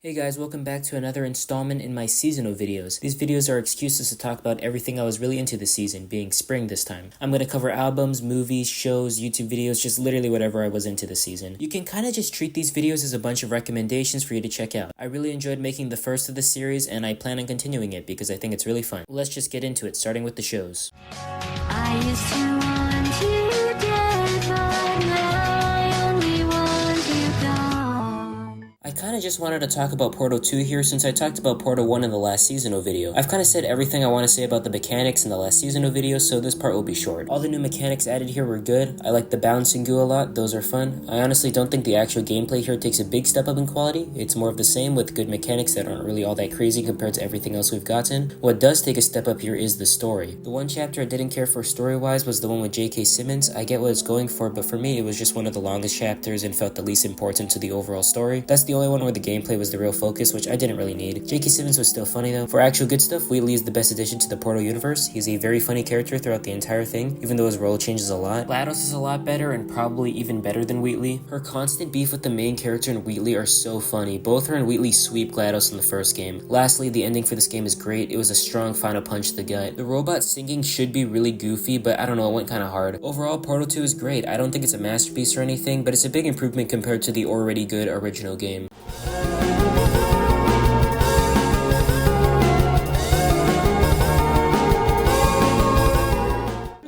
Hey guys, welcome back to another installment in my seasonal videos. These videos are excuses to talk about everything I was really into this season, being spring this time. I'm going to cover albums, movies, shows, YouTube videos, just literally whatever I was into this season. You can kind of just treat these videos as a bunch of recommendations for you to check out. I really enjoyed making the first of the series and I plan on continuing it because I think it's really fun. Let's just get into it, starting with the shows. I used to want you dead, but now I only want you gone. I kinda just wanted to talk about Portal 2 here since I talked about Portal 1 in the last seasonal video. I've kinda said everything I want to say about the mechanics in the last seasonal video, so this part will be short. All the new mechanics added here were good. I like the bouncing goo a lot, those are fun. I honestly don't think the actual gameplay here takes a big step up in quality. It's more of the same with good mechanics that aren't really all that crazy compared to everything else we've gotten. What does take a step up here is the story. The one chapter I didn't care for story-wise was the one with J.K. Simmons. I get what it's going for, but for me it was just one of the longest chapters and felt the least important to the overall story. That's the only one where the gameplay was the real focus, which I didn't really need. J.K. Simmons was still funny though. For actual good stuff, Wheatley is the best addition to the Portal universe. He's a very funny character throughout the entire thing, even though his role changes a lot. GLaDOS is a lot better and probably even better than Wheatley. Her constant beef with the main character and Wheatley are so funny. Both her and Wheatley sweep GLaDOS in the first game. Lastly, the ending for this game is great. It was a strong final punch to the gut. The robot singing should be really goofy, but I don't know, it went kinda hard. Overall, Portal 2 is great. I don't think it's a masterpiece or anything, but it's a big improvement compared to the already good original game.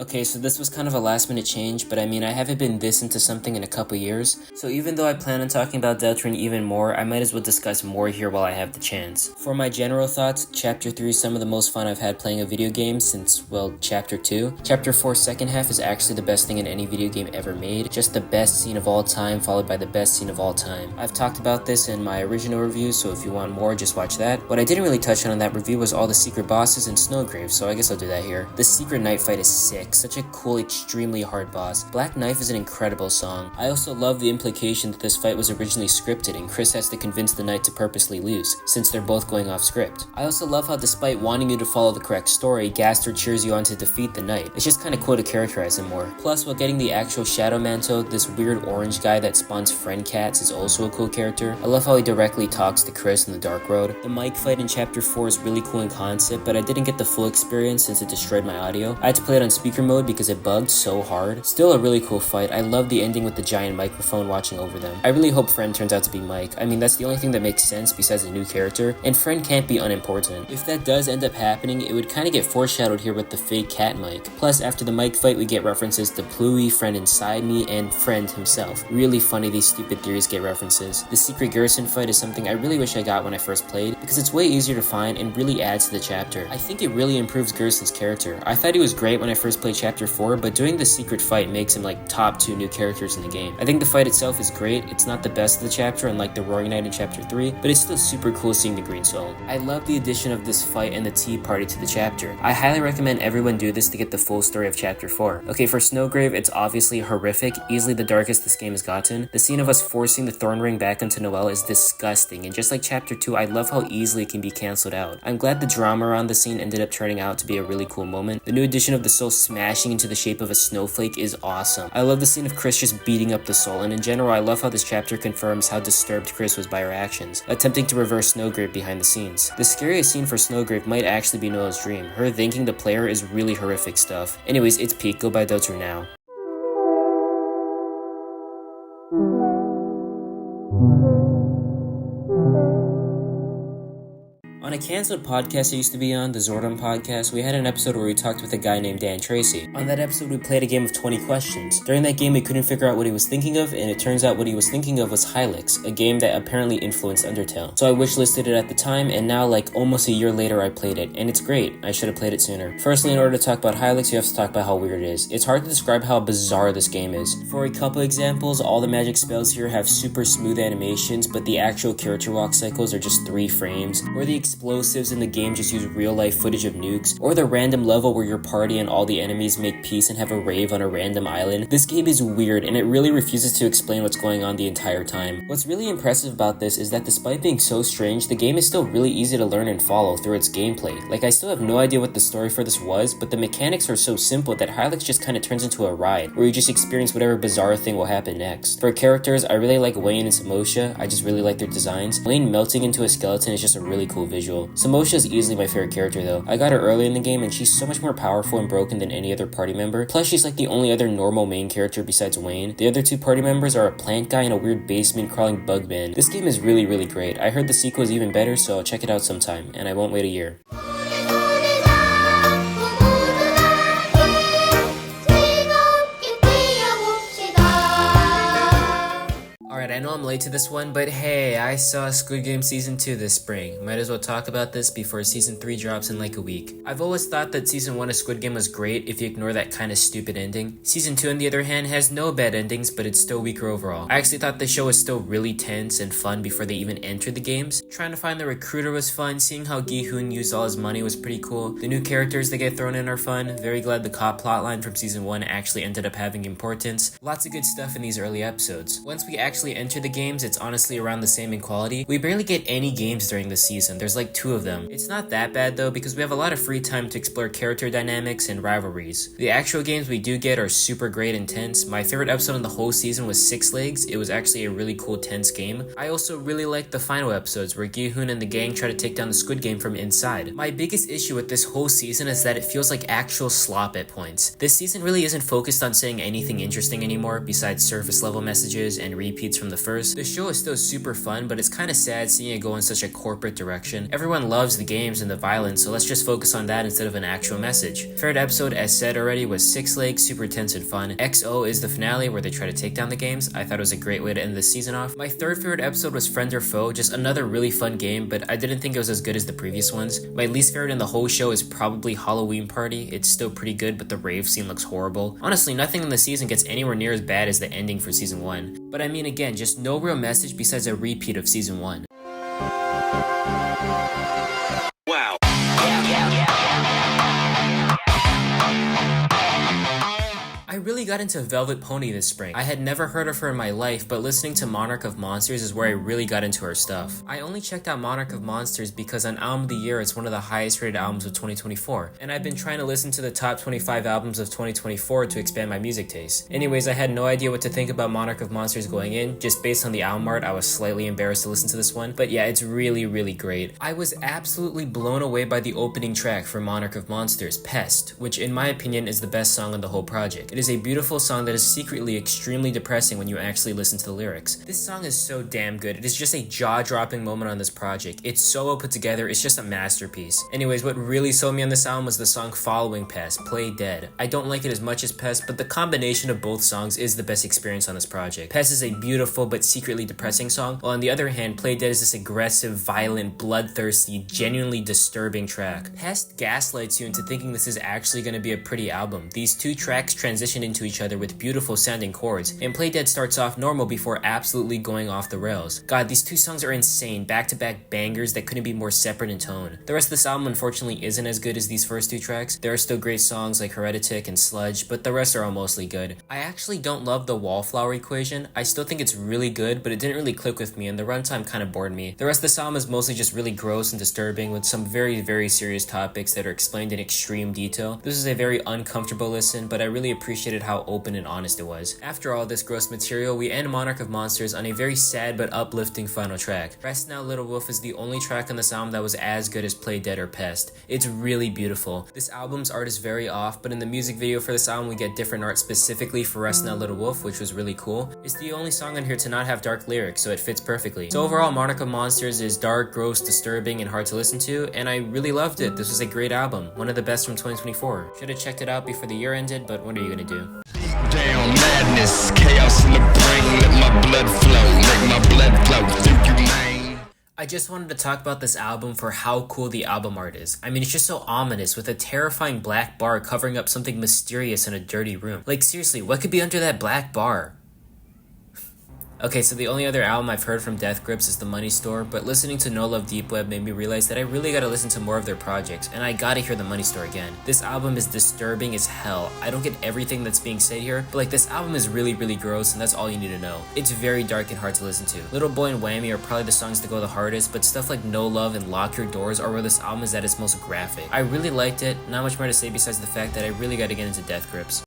Okay, so this was kind of a last minute change, but I mean, I haven't been this into something in a couple years, so even though I plan on talking about Deltarune even more, I might as well discuss more here while I have the chance. For my general thoughts, Chapter 3 is some of the most fun I've had playing a video game since, well, Chapter 2. Chapter 4's second half is actually the best thing in any video game ever made, just the best scene of all time followed by the best scene of all time. I've talked about this in my original review, so if you want more, just watch that. What I didn't really touch on in that review was all the secret bosses in SnowGrave, so I guess I'll do that here. The secret knight fight is sick. Such a cool, extremely hard boss. Black Knife is an incredible song. I also love the implication that this fight was originally scripted and Chris has to convince the knight to purposely lose, since they're both going off script. I also love how despite wanting you to follow the correct story, Gaster cheers you on to defeat the knight. It's just kinda cool to characterize him more. Plus, while getting the actual Shadow Mantle, this weird orange guy that spawns friend cats is also a cool character. I love how he directly talks to Chris in the Dark Road. The mic fight in Chapter 4 is really cool in concept, but I didn't get the full experience since it destroyed my audio. I had to play it on speaker mode because it bugged so hard. Still a really cool fight. I love the ending with the giant microphone watching over them. I really hope Friend turns out to be Mike. I mean, that's the only thing that makes sense besides a new character, and Friend can't be unimportant. If that does end up happening, it would kind of get foreshadowed here with the fake cat Mike. Plus, after the Mike fight, we get references to Pluie, Friend Inside Me, and Friend himself. Really funny these stupid theories get references. The secret Gerson fight is something I really wish I got when I first played, because it's way easier to find and really adds to the chapter. I think it really improves Gerson's character. I thought he was great when I first played Chapter 4, but doing the secret fight makes him like top 2 new characters in the game. I think the fight itself is great. It's not the best of the chapter unlike the Roaring Knight in Chapter 3, but it's still super cool seeing the green soul. I love the addition of this fight and the tea party to the chapter. I highly recommend everyone do this to get the full story of Chapter 4. Okay, for SnowGrave, it's obviously horrific, easily the darkest this game has gotten. The scene of us forcing the Thorn Ring back into Noelle is disgusting, and just like Chapter 2, I love how easily it can be cancelled out. I'm glad the drama around the scene ended up turning out to be a really cool moment. The new addition of the soul smashing into the shape of a snowflake is awesome. I love the scene of Chris just beating up the soul, and in general I love how this chapter confirms how disturbed Chris was by her actions, attempting to reverse SnowGrave behind the scenes. The scariest scene for SnowGrave might actually be Noelle's dream. Her thanking the player is really horrific stuff. Anyways, it's peak, go buy Deltarune now. On a canceled podcast I used to be on, the Zordon podcast, we had an episode where we talked with a guy named Dan Tracy. On that episode, we played a game of 20 questions. During that game, we couldn't figure out what he was thinking of, and it turns out what he was thinking of was hylics, a game that apparently influenced Undertale. So I wishlisted it at the time, and now, like almost a year later, I played it, and it's great. I should have played it sooner. Firstly, in order to talk about hylics, you have to talk about how weird it is. It's hard to describe how bizarre this game is. For a couple examples, all the magic spells here have super smooth animations, but the actual character walk cycles are just 3 frames, or the explosives in the game just use real life footage of nukes, or the random level where your party and all the enemies make peace and have a rave on a random island. This game is weird and it really refuses to explain what's going on the entire time. What's really impressive about this is that despite being so strange, the game is still really easy to learn and follow through its gameplay. Like, I still have no idea what the story for this was, but the mechanics are so simple that hylics just kind of turns into a ride, where you just experience whatever bizarre thing will happen next. For characters, I really like Wayne and Samosha. I just really like their designs. Wayne melting into a skeleton is just a really cool visual. Samosha is easily my favorite character though. I got her early in the game and she's so much more powerful and broken than any other party member. Plus, she's like the only other normal main character besides Wayne. The other two party members are a plant guy and a weird basement crawling bug man. This game is really great. I heard the sequel is even better, so I'll check it out sometime, and I won't wait a year. Alright, I know I'm late to this one, but hey, I saw Squid Game Season 2 this spring. Might as well talk about this before Season 3 drops in like a week. I've always thought that Season 1 of Squid Game was great if you ignore that kinda stupid ending. Season 2 on the other hand has no bad endings, but it's still weaker overall. I actually thought the show was still really tense and fun before they even entered the games. Trying to find the recruiter was fun, seeing how Gi-hoon used all his money was pretty cool. The new characters that get thrown in are fun. Very glad the cop plotline from Season 1 actually ended up having importance. Lots of good stuff in these early episodes. Once we actually enter the games, it's honestly around the same in quality. We barely get any games during the season. There's like 2 of them. It's not that bad though, because we have a lot of free time to explore character dynamics and rivalries. The actual games we do get are super great and tense. My favorite episode in the whole season was Six Legs. It was actually a really cool tense game. I also really liked the final episodes where Gi-hoon and the gang try to take down the Squid Game from inside. My biggest issue with this whole season is that it feels like actual slop at points. This season really isn't focused on saying anything interesting anymore besides surface level messages and repeats from the first. The show is still super fun, but it's kinda sad seeing it go in such a corporate direction. Everyone loves the games and the violence, so let's just focus on that instead of an actual message. Favorite episode, as said already, was Six Legs, super tense and fun. XO is the finale where they try to take down the games. I thought it was a great way to end the season off. My third favorite episode was Friend or Foe, just another really fun game, but I didn't think it was as good as the previous ones. My least favorite in the whole show is probably Halloween Party. It's still pretty good, but the rave scene looks horrible. Honestly, nothing in the season gets anywhere near as bad as the ending for season 1. But I mean, again, just no real message besides a repeat of season 1. Wow. I really got into Velvet Pony this spring. I had never heard of her in my life, but listening to Monarch of Monsters is where I really got into her stuff. I only checked out Monarch of Monsters because on Album of the Year it's one of the highest rated albums of 2024, and I've been trying to listen to the top 25 albums of 2024 to expand my music taste. Anyways, I had no idea what to think about Monarch of Monsters going in. Just based on the album art, I was slightly embarrassed to listen to this one, but yeah, it's really great. I was absolutely blown away by the opening track for Monarch of Monsters, Pest, which in my opinion is the best song on the whole project. It is a beautiful song that is secretly extremely depressing when you actually listen to the lyrics. This song is so damn good. It is just a jaw-dropping moment on this project. It's so well put together, it's just a masterpiece. Anyways, what really sold me on this album was the song following Pest, Play Dead. I don't like it as much as Pest, but the combination of both songs is the best experience on this project. Pest is a beautiful but secretly depressing song, while on the other hand, Play Dead is this aggressive, violent, bloodthirsty, genuinely disturbing track. Pest gaslights you into thinking this is actually going to be a pretty album. These two tracks transition into each other with beautiful sounding chords, and Play Dead starts off normal before absolutely going off the rails. God, these two songs are insane, back-to-back bangers that couldn't be more separate in tone. The rest of this album unfortunately isn't as good as these first two tracks. There are still great songs like Heretic and Sludge, but the rest are all mostly good. I actually don't love the Wallflower Equation. I still think it's really good, but it didn't really click with me, and the runtime kind of bored me. The rest of this album is mostly just really gross and disturbing, with some very serious topics that are explained in extreme detail. This is a very uncomfortable listen, but I really appreciated how open and honest it was. After all this gross material, we end Monarch of Monsters on a very sad but uplifting final track. Rest Now Little Wolf is the only track on this album that was as good as Play Dead or Pest. It's really beautiful. This album's art is very off, but in the music video for this album we get different art specifically for Rest Now Little Wolf, which was really cool. It's the only song on here to not have dark lyrics, so it fits perfectly. So overall, Monarch of Monsters is dark, gross, disturbing, and hard to listen to, and I really loved it. This was a great album, one of the best from 2024. Should have checked it out before the year ended, but what are you gonna do? Down madness, chaos in the brain, let my blood flow, make my blood flow through you, man. I just wanted to talk about this album for how cool the album art is. I mean, it's just so ominous, with a terrifying black bar covering up something mysterious in a dirty room. Like seriously, what could be under that black bar? Okay, so the only other album I've heard from Death Grips is The Money Store, but listening to No Love Deep Web made me realize that I really gotta listen to more of their projects, and I gotta hear The Money Store again. This album is disturbing as hell. I don't get everything that's being said here, but like this album is really gross, and that's all you need to know. It's very dark and hard to listen to. Little Boy and Whammy are probably the songs that go the hardest, but stuff like No Love and Lock Your Doors are where this album is at its most graphic. I really liked it, not much more to say besides the fact that I really gotta get into Death Grips.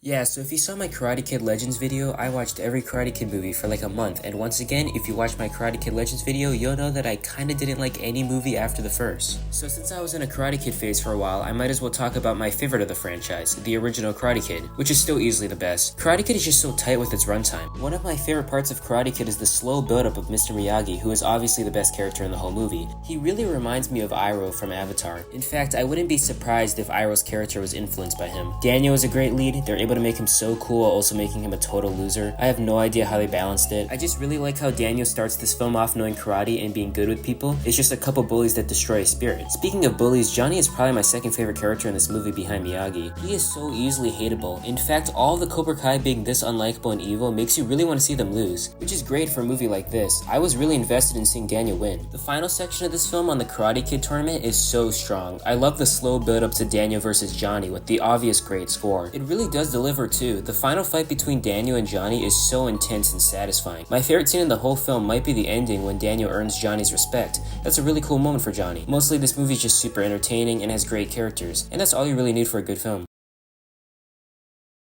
Yeah, so if you saw my Karate Kid Legends video, I watched every Karate Kid movie for like a month, and once again, if you watch my Karate Kid Legends video, you'll know that I kinda didn't like any movie after the first. So since I was in a Karate Kid phase for a while, I might as well talk about my favorite of the franchise, the original Karate Kid, which is still easily the best. Karate Kid is just so tight with its runtime. One of my favorite parts of Karate Kid is the slow build-up of Mr. Miyagi, who is obviously the best character in the whole movie. He really reminds me of Iroh from Avatar. In fact, I wouldn't be surprised if Iroh's character was influenced by him. Daniel is a great lead, they're able to make him so cool while also making him a total loser. I have no idea how they balanced it. I just really like how Daniel starts this film off knowing karate and being good with people. It's just a couple bullies that destroy his spirit. Speaking of bullies, Johnny is probably my second favorite character in this movie behind Miyagi. He is so easily hateable. In fact, all of the Cobra Kai being this unlikable and evil makes you really want to see them lose, which is great for a movie like this. I was really invested in seeing Daniel win. The final section of this film on the Karate Kid tournament is so strong. I love the slow build up to Daniel versus Johnny with the obvious great score. It really does deliver too. The final fight between Daniel and Johnny is so intense and satisfying. My favorite scene in the whole film might be the ending when Daniel earns Johnny's respect. That's a really cool moment for Johnny. Mostly this movie is just super entertaining and has great characters, and that's all you really need for a good film.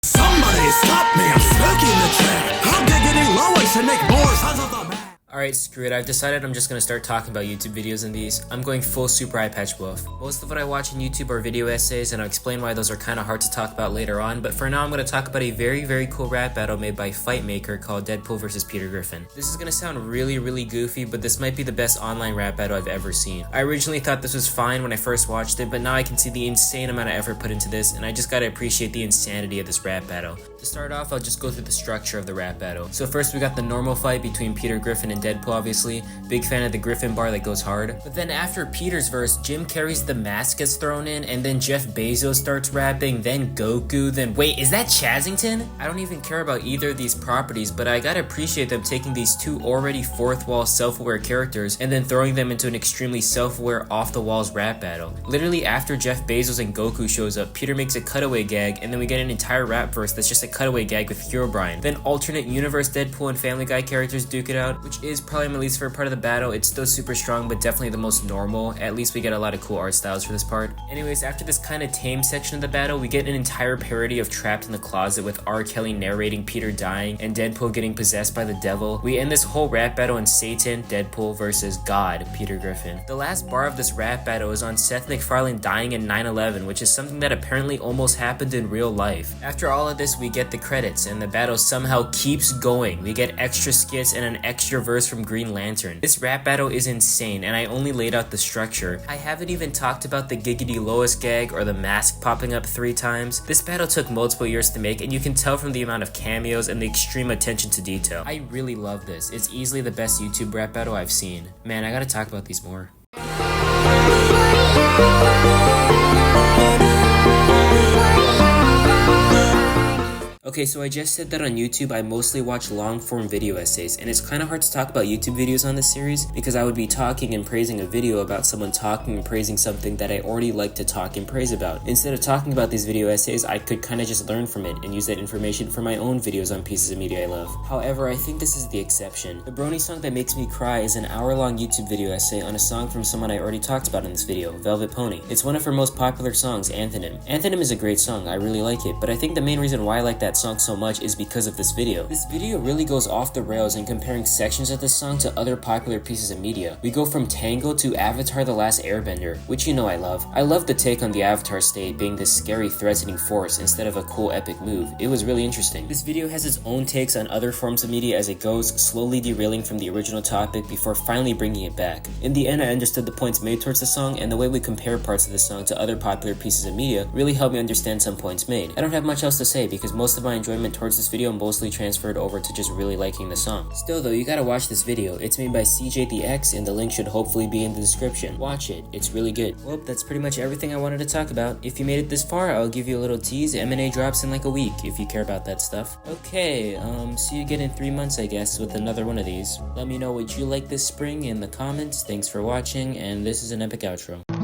Somebody stop me, I'm stuck in the track. I'm getting lower to make more sons of the man. Alright, screw it, I've decided I'm just gonna start talking about YouTube videos in these. I'm going full super eye patch wolf. Most of what I watch on YouTube are video essays, and I'll explain why those are kinda hard to talk about later on, but for now I'm gonna talk about a very cool rap battle made by Fight Maker called Deadpool vs. Peter Griffin. This is gonna sound really goofy, but this might be the best online rap battle I've ever seen. I originally thought this was fine when I first watched it, but now I can see the insane amount of effort put into this, and I just gotta appreciate the insanity of this rap battle. To start off, I'll just go through the structure of the rap battle. So first we got the normal fight between Peter Griffin and Deadpool, obviously. Big fan of the Griffin bar that goes hard. But then after Peter's verse, Jim Carrey's The Mask gets thrown in, and then Jeff Bezos starts rapping, then Goku, then wait, is that Chazington? I don't even care about either of these properties, but I gotta appreciate them taking these two already fourth wall self-aware characters and then throwing them into an extremely self-aware off-the-walls rap battle. Literally after Jeff Bezos and Goku shows up, Peter makes a cutaway gag, and then we get an entire rap verse that's just a cutaway gag with Herobrine. Then alternate universe Deadpool and Family Guy characters duke it out, which is probably my least favorite part of the battle. It's still super strong, but definitely the most normal. At least we get a lot of cool art styles for this part. Anyways, after this kind of tame section of the battle, we get an entire parody of Trapped in the Closet with R. Kelly narrating Peter dying and Deadpool getting possessed by the devil. We end this whole rap battle in Satan, Deadpool versus God, Peter Griffin. The last bar of this rap battle is on Seth MacFarlane dying in 9/11, which is something that apparently almost happened in real life. After all of this, we get the credits, and the battle somehow keeps going. We get extra skits and an extra verse from Green Lantern. This rap battle is insane, and I only laid out the structure. I haven't even talked about the Giggity Lois gag or the mask popping up 3 times. This battle took multiple years to make, and you can tell from the amount of cameos and the extreme attention to detail. I really love this. It's easily the best YouTube rap battle I've seen. Man, I gotta talk about these more. Okay, so I just said that on YouTube I mostly watch long-form video essays, and it's kind of hard to talk about YouTube videos on this series because I would be talking and praising a video about someone talking and praising something that I already like to talk and praise about. Instead of talking about these video essays, I could kind of just learn from it and use that information for my own videos on pieces of media I love. However, I think this is the exception. The Brony song that makes me cry is an hour-long YouTube video essay on a song from someone I already talked about in this video, Velvet Pony. It's one of her most popular songs, Antonym. Antonym is a great song, I really like it, but I think the main reason why I like that song so much is because of this video. This video really goes off the rails in comparing sections of this song to other popular pieces of media. We go from Tango to Avatar The Last Airbender, which you know I love. I love the take on the Avatar state being this scary threatening force instead of a cool epic move. It was really interesting. This video has its own takes on other forms of media as it goes, slowly derailing from the original topic before finally bringing it back. In the end, I understood the points made towards the song, and the way we compare parts of the song to other popular pieces of media really helped me understand some points made. I don't have much else to say because most of my enjoyment towards this video mostly transferred over to just really liking the song. Still though, you gotta watch this video. It's made by CJ the X and the link should hopefully be in the description. Watch it, it's really good. Well, that's pretty much everything I wanted to talk about. If you made it this far, I'll give you a little tease. M&A drops in like a week if you care about that stuff. Okay, see you again in 3 months I guess with another one of these. Let me know what you like this spring in the comments. Thanks for watching, and this is an epic outro.